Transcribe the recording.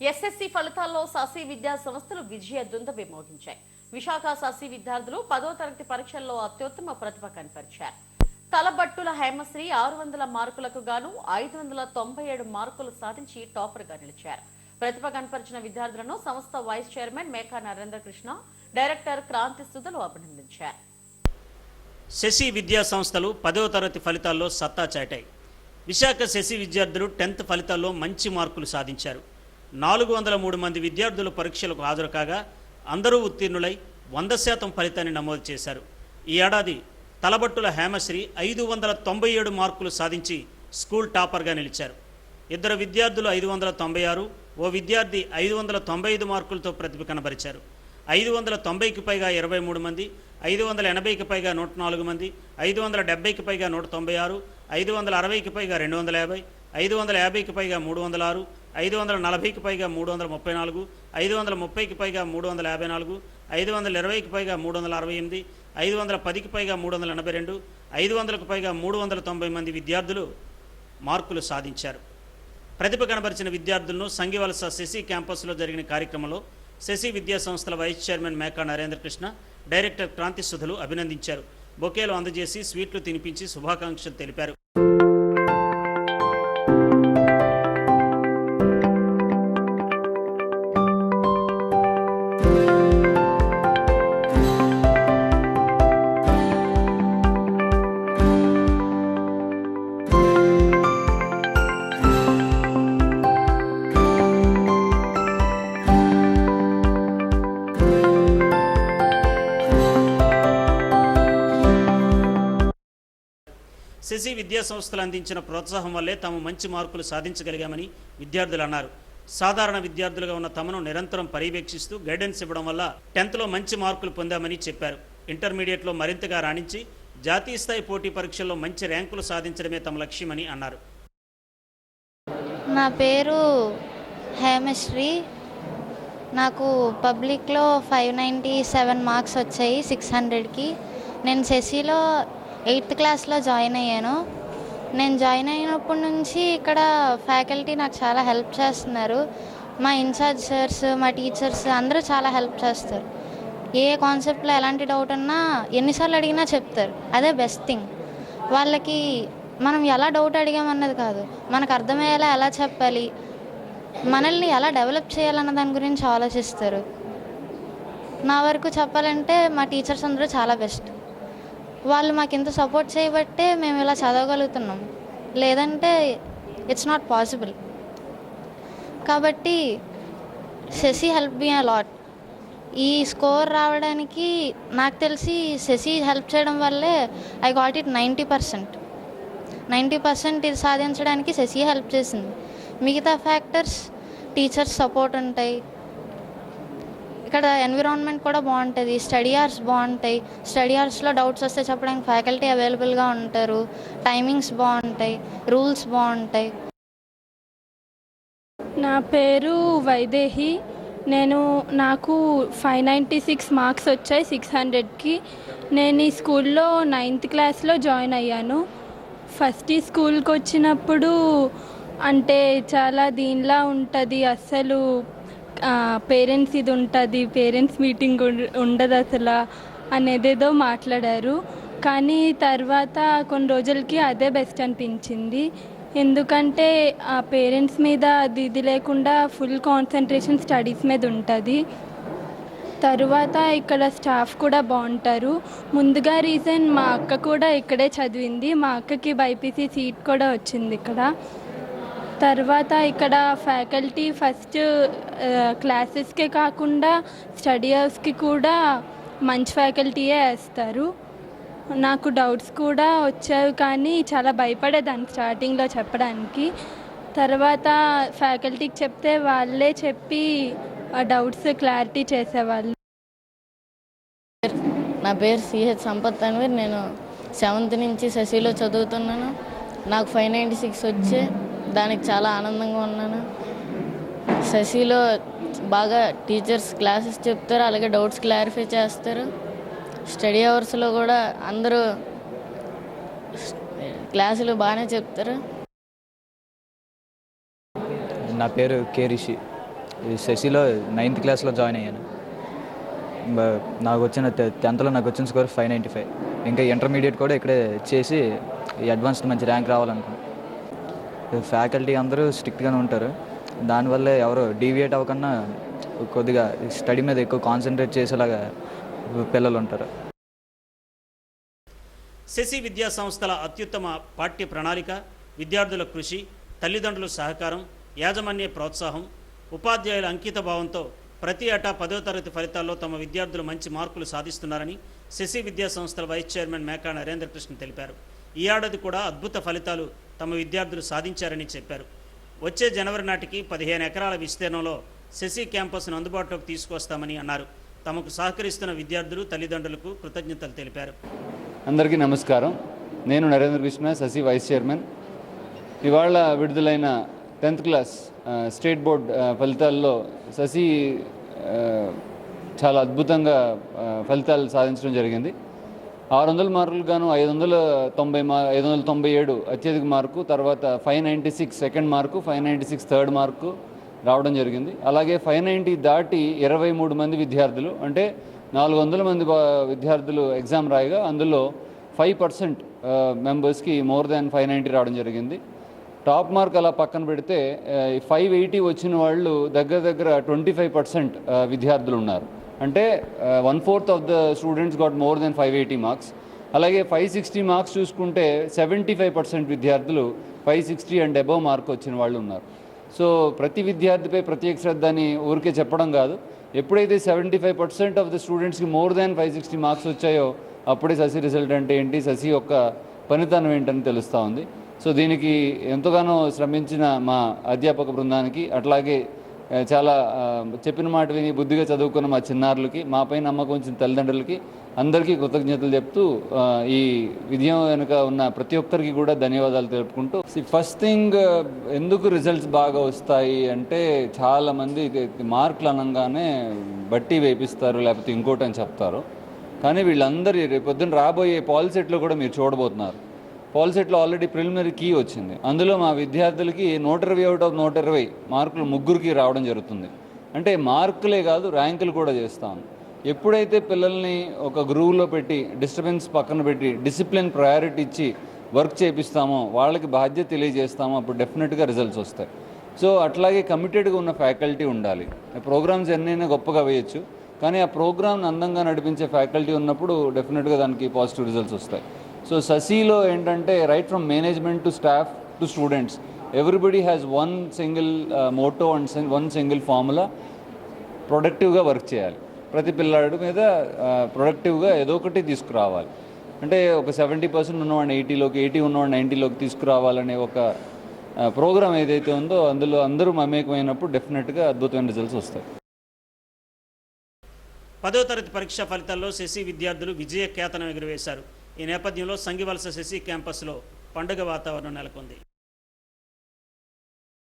SSC ఫలితాల్లో saucy విద్యా సంస్థలు విజయ దుందుభి మోగించాయి. విశాఖ సాసి విద్యార్థులు 10వ తరగతి పరీక్షల్లో అత్యుత్తమ ప్రతిభ కనపరిచారు. తలబట్టుల హేమశ్రీ 600 మార్కులకు గాను 597 మార్కులు సాధించి టాపర్ గా నిలిచారు. ప్రతిభ కనపరిచిన విద్యార్థులను సంస్థ vice chairman Meka Narendra Krishna, director Kranthi సుధలు అభినందించారు. శశి విద్యా సంస్థలు 10వ తరగతి ఫలితాల్లో సత్తా చాటాయి. విశాఖ శశి విద్యార్థులు 10th ఫలితాల్లో మంచి మార్కులు సాధించారు. 403 మంది విద్యార్థులు పరీక్షలకు హాజరు కాగా అందరూ ఉత్తీర్ణులై 100% ఫలితాన్ని నమోదు చేశారు. ఈ ఏడాది తలబట్టుల హేమశ్రీ 597 మార్కులు సాధించి స్కూల్ టాపర్గా నిలిచారు. ఇద్దరు విద్యార్థులు 596, ఓ విద్యార్థి 595 మార్కులతో ప్రతిభ కనబరిచారు. 590కి పైగా 23 మంది, 580కి పైగా 104 మంది, 570కి పైగా 196, 560కి పైగా 250, 550కి పైగా 306, 540కి పైగా 334, 530కి పైగా 354, 520కి పైగా 368, 510కి పైగా 382, 500కు పైగా 390 మంది విద్యార్థులు మార్కులు సాధించారు. ప్రతిభ కనబరిచిన విద్యార్థులను సంగివలస శశి క్యాంపస్లో జరిగిన కార్యక్రమంలో శశి విద్యా సంస్థల vice chairman Meka Narendra Krishna, director Kranthi సుధలు అభినందించారు. బొకేలు అందజేసి స్వీట్లు తినిపించి శుభాకాంక్షలు తెలిపారు. శశి విద్యా సంస్థలు అందించిన ప్రోత్సాహం వల్లే తాము మంచి మార్కులు సాధించగలిగామని విద్యార్థులు అన్నారు. సాధారణ విద్యార్థులుగా ఉన్న తమను నిరంతరం పర్యవేక్షిస్తూ గైడెన్స్ ఇవ్వడం వల్ల 10th మంచి మార్కులు పొందామని చెప్పారు. ఇంటర్మీడియట్లో మరింతగా రాణించి జాతీయ స్థాయి పోటీ పరీక్షల్లో మంచి ర్యాంకులు సాధించడమే తమ లక్ష్యమని అన్నారు. నా పేరు హేమశ్రీ. నాకు పబ్లిక్లో 597 మార్క్స్ వచ్చాయి 600కి. నేను శశిలో 8th క్లాస్లో జాయిన్ అయ్యాను. నేను జాయిన్ అయినప్పటి నుంచి ఇక్కడ ఫ్యాకల్టీ నాకు చాలా హెల్ప్ చేస్తున్నారు. మా ఇన్ఛార్జ్ సార్స్, మా టీచర్స్ అందరూ చాలా హెల్ప్ చేస్తారు. ఏ కాన్సెప్ట్లో ఎలాంటి డౌట్ ఉన్నా ఎన్నిసార్లు అడిగినా చెప్తారు. అదే బెస్ట్ థింగ్. వాళ్ళకి మనం ఎలా డౌట్ అడిగామన్నది కాదు, మనకు అర్థమయ్యేలా ఎలా చెప్పాలి, మనల్ని ఎలా డెవలప్ చేయాలన్న దాని గురించి ఆలోచిస్తారు. నా వరకు చెప్పాలంటే మా టీచర్స్ అందరూ చాలా బెస్ట్. వాళ్ళు మాకు ఇంత సపోర్ట్ చేయబట్టే మేము ఇలా చదవగలుగుతున్నాం, లేదంటే ఇట్స్ నాట్ పాసిబుల్. కాబట్టి Sasi help me a lot. ఈ స్కోర్ రావడానికి నాకు తెలిసి శశి హెల్ప్ చేయడం వల్లే ఐ గాట్ ఇట్ 90%. 90% ఇది సాధించడానికి శశి హెల్ప్ చేసింది. మిగతా ఫ్యాక్టర్స్ టీచర్స్ సపోర్ట్ ఉంటాయి, ఇక్కడ ఎన్విరాన్మెంట్ కూడా బాగుంటుంది, స్టడీ అవర్స్ బాగుంటాయి. స్టడీ అవర్స్లో డౌట్స్ వస్తే చెప్పడానికి ఫ్యాకల్టీ అవైలబుల్గా ఉంటారు, టైమింగ్స్ బాగుంటాయి, రూల్స్ బాగుంటాయి. నా పేరు వైదేహి. నాకు 596 మార్క్స్ వచ్చాయి 600కి. నేను ఈ స్కూల్లో 9th క్లాస్లో జాయిన్ అయ్యాను. ఫస్ట్ ఈ స్కూల్కి వచ్చినప్పుడు అంటే చాలా దీనిలా ఉంటుంది, అస్సలు పేరెంట్స్ ఇది ఉంటుంది, పేరెంట్స్ మీటింగ్ ఉండదు అసలు అనేదేదో మాట్లాడారు. కానీ తర్వాత కొన్ని రోజులకి అదే బెస్ట్ అనిపించింది. ఎందుకంటే ఆ పేరెంట్స్ మీద ఇది లేకుండా ఫుల్ కాన్సన్ట్రేషన్ స్టడీస్ మీద ఉంటుంది. తరువాత ఇక్కడ స్టాఫ్ కూడా బాగుంటారు. ముందుగా రీజన్ మా అక్క కూడా ఇక్కడే చదివింది. మా అక్కకి బైపీసీ సీట్ కూడా వచ్చింది ఇక్కడ. తర్వాత ఇక్కడ ఫ్యాకల్టీ ఫస్ట్ క్లాసెస్కే కాకుండా స్టడీ అవర్స్కి కూడా మంచి ఫ్యాకల్టీయే వేస్తారు. నాకు డౌట్స్ కూడా వచ్చాయి, కానీ చాలా భయపడేదాన్ని స్టార్టింగ్లో చెప్పడానికి. తర్వాత ఫ్యాకల్టీకి చెప్తే వాళ్ళే చెప్పి ఆ డౌట్స్ క్లారిటీ చేసేవాళ్ళు. నా పేరు సిహెచ్ సంపత్ అన్వీర్. నేను 7th నుంచి శశిలో చదువుతున్నాను. నాకు 596 వచ్చే దానికి చాలా ఆనందంగా ఉన్నాను. శశిలో బాగా టీచర్స్ క్లాసెస్ చెప్తారు, అలాగే డౌట్స్ క్లారిఫై చేస్తారు. స్టడీ అవర్స్లో కూడా అందరూ క్లాసులు బాగానే చెప్తారు. నా పేరు కే రిషి. ఈ శశిలో 9th క్లాస్లో జాయిన్ అయ్యాను. నాకు వచ్చిన 10th నాకు వచ్చిన స్కోర్ 595. ఇంకా ఇంటర్మీడియట్ కూడా ఇక్కడే చేసి అడ్వాన్స్డ్ మంచి ర్యాంక్ రావాలనుకున్నాను. ఫ్యాకల్టీ అందరూ స్ట్రిక్ట్గానే ఉంటారు. దానివల్లే ఎవరు డీవియేట్ అవ్వకుండా కొద్దిగా స్టడీ మీద ఎక్కువ కాన్సన్ట్రేట్ చేసేలాగా పిల్లలు ఉంటారు. శశి విద్యా సంస్థల అత్యుత్తమ పాఠ్య ప్రణాళిక, విద్యార్థుల కృషి, తల్లిదండ్రుల సహకారం, యాజమాన్య ప్రోత్సాహం, ఉపాధ్యాయుల అంకిత భావంతో ప్రతి ఏటా 10వ తరగతి ఫలితాల్లో తమ విద్యార్థులు మంచి మార్కులు సాధిస్తున్నారని శశి విద్యా సంస్థల వైస్ చైర్మన్ మేకా నరేంద్ర కృష్ణ తెలిపారు. ఈ ఏడాది కూడా అద్భుత ఫలితాలు తమ విద్యార్థులు సాధించారని చెప్పారు. వచ్చే జనవరి నాటికి 15 ఎకరాల విస్తీర్ణంలో శశి క్యాంపస్ను అందుబాటులోకి తీసుకొస్తామని అన్నారు. తమకు సహకరిస్తున్న విద్యార్థులు, తల్లిదండ్రులకు కృతజ్ఞతలు తెలిపారు. అందరికీ నమస్కారం. నేను నరేంద్ర కృష్ణ, శశి వైస్ చైర్మన్. ఇవాళ విడుదలైన 10th క్లాస్ స్టేట్ బోర్డ్ ఫలితాల్లో శశి చాలా అద్భుతంగా ఫలితాలు సాధించడం జరిగింది. 600 మార్కులు గాను 597 అత్యధిక మార్కు, తర్వాత 596 సెకండ్ మార్కు, 596 థర్డ్ మార్కు రావడం జరిగింది. అలాగే 590 దాటి 23 మంది విద్యార్థులు, అంటే 400 మంది విద్యార్థులు ఎగ్జామ్ రాయగా అందులో 5% మెంబర్స్కి మోర్ దాన్ 590 రావడం జరిగింది. టాప్ మార్క్ అలా పక్కన పెడితే 580 వచ్చిన వాళ్ళు దగ్గర 25% విద్యార్థులు ఉన్నారు. అంటే 1/4 of the students got more than 580 marks. అలాగే 560 మార్క్స్ చూసుకుంటే 75% విద్యార్థులు 560 అండ్ అబవ్ మార్క్ వచ్చిన వాళ్ళు ఉన్నారు. సో ప్రతి విద్యార్థిపై ప్రత్యేక శ్రద్ధ అని ఊరికే చెప్పడం కాదు. ఎప్పుడైతే 75% ఆఫ్ ద స్టూడెంట్స్కి మోర్ దాన్ 560 మార్క్స్ వచ్చాయో అప్పుడే శశి రిజల్ట్ అంటే ఏంటి, శశి యొక్క పనితనం ఏంటని తెలుస్తూ ఉంది. సో దీనికి ఎంతగానో శ్రమించిన మా అధ్యాపక బృందానికి, అట్లాగే చాలా చెప్పిన మాట విని బుద్ధిగా చదువుకున్న మా చిన్నారులకి, మాపై నమ్మకం ఉంచిన తల్లిదండ్రులకి అందరికీ కృతజ్ఞతలు చెప్తూ ఈ విజయం వెనుక ఉన్న ప్రతి ఒక్కరికి కూడా ధన్యవాదాలు తెలుపుకుంటూ, ఫస్ట్ థింగ్ ఎందుకు రిజల్ట్స్ బాగా వస్తాయి అంటే చాలామంది మార్కులు అనగానే బట్టి వేపిస్తారు, లేకపోతే ఇంకోటి అని చెప్తారు. కానీ వీళ్ళందరి రేపొద్దున రాబోయే పాలిసెట్లో కూడా మీరు చూడబోతున్నారు. పాలిసెట్లో ఆల్రెడీ ప్రిలిమినరీ కీ వచ్చింది. అందులో మా విద్యార్థులకి 120 అవుట్ ఆఫ్ 120 మార్కులు ముగ్గురికి రావడం జరుగుతుంది. అంటే మార్కులే కాదు, ర్యాంకులు కూడా చేస్తాం. ఎప్పుడైతే పిల్లల్ని ఒక గ్రూవ్లో పెట్టి, డిస్టర్బెన్స్ పక్కన పెట్టి, డిసిప్లిన్ ప్రయారిటీ ఇచ్చి వర్క్ చేపిస్తామో, వాళ్ళకి బాధ్యత తెలియజేస్తామో, అప్పుడు డెఫినెట్గా రిజల్ట్స్ వస్తాయి. సో అట్లాగే కమిటెడ్గా ఉన్న ఫ్యాకల్టీ ఉండాలి. ప్రోగ్రామ్స్ ఎన్నైనా గొప్పగా వేయచ్చు, కానీ ఆ ప్రోగ్రామ్ని అందంగా నడిపించే ఫ్యాకల్టీ ఉన్నప్పుడు డెఫినెట్గా దానికి పాజిటివ్ రిజల్ట్స్ వస్తాయి. సో శశిలో ఏంటంటే right from management to staff to students, everybody has one single motto and one single formula. ప్రొడక్టివ్గా వర్క్ చేయాలి. ప్రతి పిల్లాడి మీద ప్రొడక్టివ్గా ఏదో ఒకటి తీసుకురావాలి. అంటే ఒక 70% ఉన్నవాడిని 80లోకి, 80 ఉన్నవాడిని 90లోకి తీసుకురావాలనే ఒక ప్రోగ్రామ్ ఏదైతే ఉందో అందులో అందరూ మమేకమైనప్పుడు డెఫినెట్గా అద్భుతమైన రిజల్ట్స్ వస్తాయి. 10వ తరగతి పరీక్ష ఫలితాల్లో శశి విద్యార్థులు విజయ కేతనం ఎగురవేశారు. ఈ నేపథ్యంలో సంగివలస శశి క్యాంపస్లో పండుగ వాతావరణం నెలకొంది.